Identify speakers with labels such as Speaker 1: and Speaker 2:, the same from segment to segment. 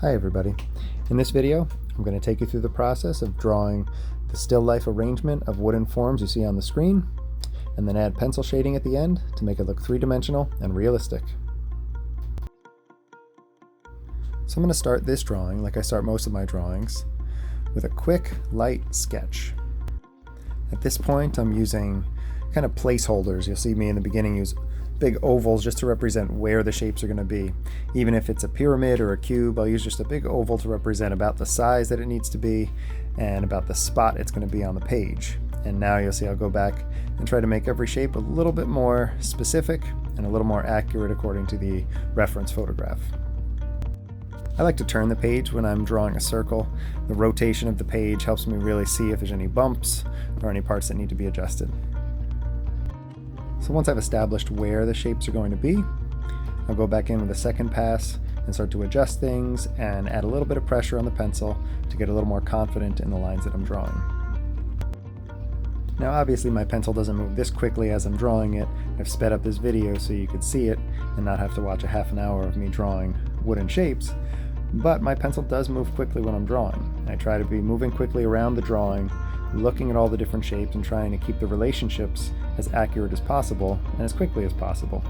Speaker 1: Hi everybody. In this video, I'm going to take you through the process of drawing the still life arrangement of wooden forms you see on the screen, and then add pencil shading at the end to make it look three-dimensional and realistic. So I'm going to start this drawing, like I start most of my drawings, with a quick, light sketch. At this point, I'm using kind of placeholders. You'll see me in the beginning use big ovals just to represent where the shapes are going to be. Even if it's a pyramid or a cube, I'll use just a big oval to represent about the size that it needs to be and about the spot it's going to be on the page. And now you'll see I'll go back and try to make every shape a little bit more specific and a little more accurate according to the reference photograph. I like to turn the page when I'm drawing a circle. The rotation of the page helps me really see if there's any bumps or any parts that need to be adjusted. So once I've established where the shapes are going to be, I'll go back in with a second pass and start to adjust things and add a little bit of pressure on the pencil to get a little more confident in the lines that I'm drawing. Now obviously my pencil doesn't move this quickly as I'm drawing it. I've sped up this video so you could see it and not have to watch a half an hour of me drawing wooden shapes, but my pencil does move quickly when I'm drawing. I try to be moving quickly around the drawing, looking at all the different shapes and trying to keep the relationships as accurate as possible and as quickly as possible.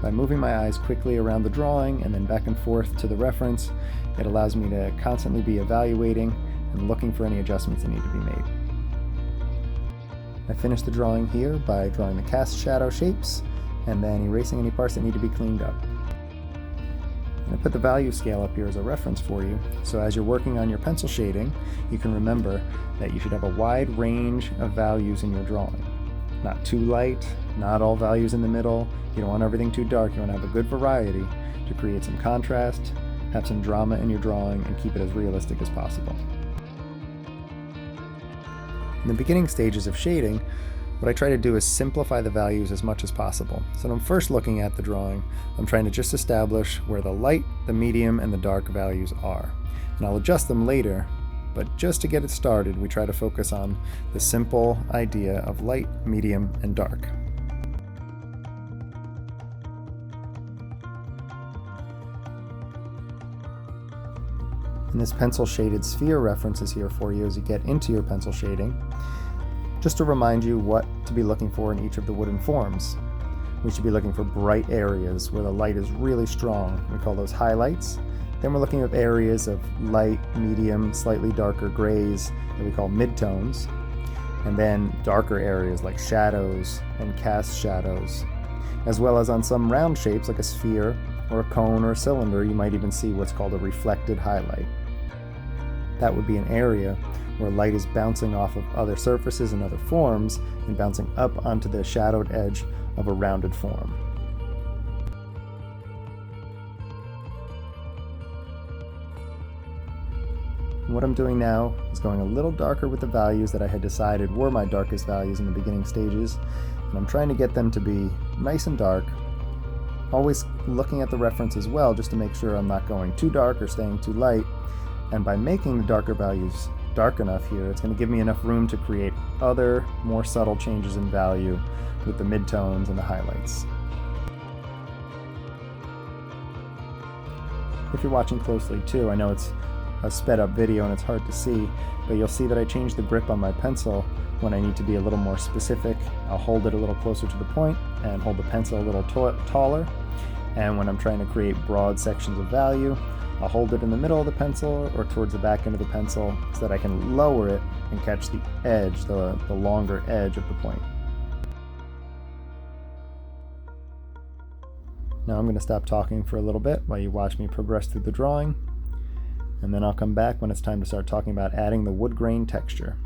Speaker 1: By moving my eyes quickly around the drawing and then back and forth to the reference, it allows me to constantly be evaluating and looking for any adjustments that need to be made. I finished the drawing here by drawing the cast shadow shapes and then erasing any parts that need to be cleaned up. And I put the value scale up here as a reference for you, so as you're working on your pencil shading, you can remember that you should have a wide range of values in your drawing. Not too light, not all values in the middle. You don't want everything too dark. You want to have a good variety to create some contrast, have some drama in your drawing, and keep it as realistic as possible. In the beginning stages of shading, what I try to do is simplify the values as much as possible. So when I'm first looking at the drawing, I'm trying to just establish where the light, the medium, and the dark values are. And I'll adjust them later, but just to get it started, we try to focus on the simple idea of light, medium, and dark. And this pencil shaded sphere reference is here for you as you get into your pencil shading, just to remind you what to be looking for in each of the wooden forms. We should be looking for bright areas where the light is really strong. We call those highlights. Then we're looking at areas of light, medium, slightly darker grays that we call midtones. And then darker areas like shadows and cast shadows. As well as on some round shapes like a sphere or a cone or a cylinder, you might even see what's called a reflected highlight. That would be an area where light is bouncing off of other surfaces and other forms and bouncing up onto the shadowed edge of a rounded form. And what I'm doing now is going a little darker with the values that I had decided were my darkest values in the beginning stages, and I'm trying to get them to be nice and dark, always looking at the reference as well just to make sure I'm not going too dark or staying too light. And by making the darker values dark enough here, it's going to give me enough room to create other, more subtle changes in value with the midtones and the highlights. If you're watching closely too, I know it's a sped up video and it's hard to see, but you'll see that I changed the grip on my pencil when I need to be a little more specific. I'll hold it a little closer to the point and hold the pencil a little taller. And when I'm trying to create broad sections of value, I'll hold it in the middle of the pencil or towards the back end of the pencil so that I can lower it and catch the edge, the longer edge of the point. Now I'm going to stop talking for a little bit while you watch me progress through the drawing, and then I'll come back when it's time to start talking about adding the wood grain texture.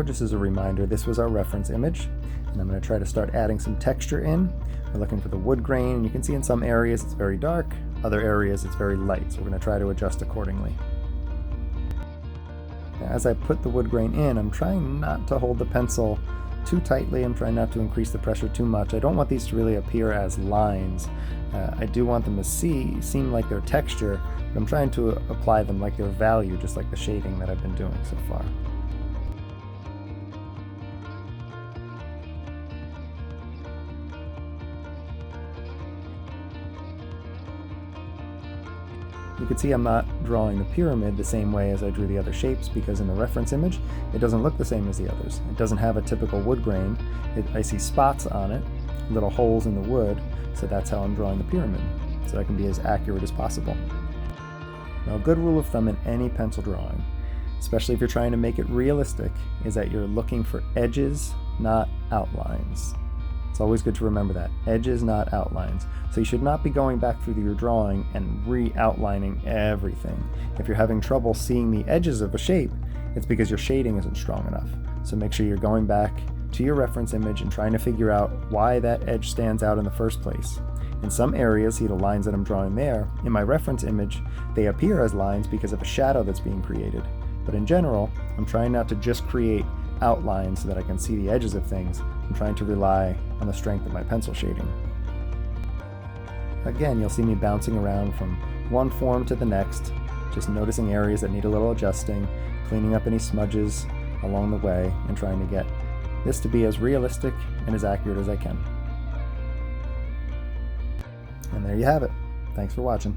Speaker 1: So just as a reminder, this was our reference image, and I'm going to try to start adding some texture in. We're looking for the wood grain, and you can see in some areas it's very dark, other areas it's very light, so we're going to try to adjust accordingly. Now, as I put the wood grain in, I'm trying not to hold the pencil too tightly. I'm trying not to increase the pressure too much. I don't want these to really appear as lines. I do want them to seem like their texture, but I'm trying to apply them like their value, just like the shading that I've been doing so far. You can see I'm not drawing the pyramid the same way as I drew the other shapes, because in the reference image it doesn't look the same as the others. It doesn't have a typical wood grain. I see spots on it, little holes in the wood, so that's how I'm drawing the pyramid, so I can be as accurate as possible. Now, a good rule of thumb in any pencil drawing, especially if you're trying to make it realistic, is that you're looking for edges, not outlines. It's always good to remember that. Edges, not outlines. So you should not be going back through your drawing and re-outlining everything. If you're having trouble seeing the edges of a shape, it's because your shading isn't strong enough. So make sure you're going back to your reference image and trying to figure out why that edge stands out in the first place. In some areas, see the lines that I'm drawing there, in my reference image, they appear as lines because of a shadow that's being created. But in general, I'm trying not to just create outlines so that I can see the edges of things. I'm trying to rely on the strength of my pencil shading. Again, you'll see me bouncing around from one form to the next, just noticing areas that need a little adjusting, cleaning up any smudges along the way, and trying to get this to be as realistic and as accurate as I can. And there you have it. Thanks for watching.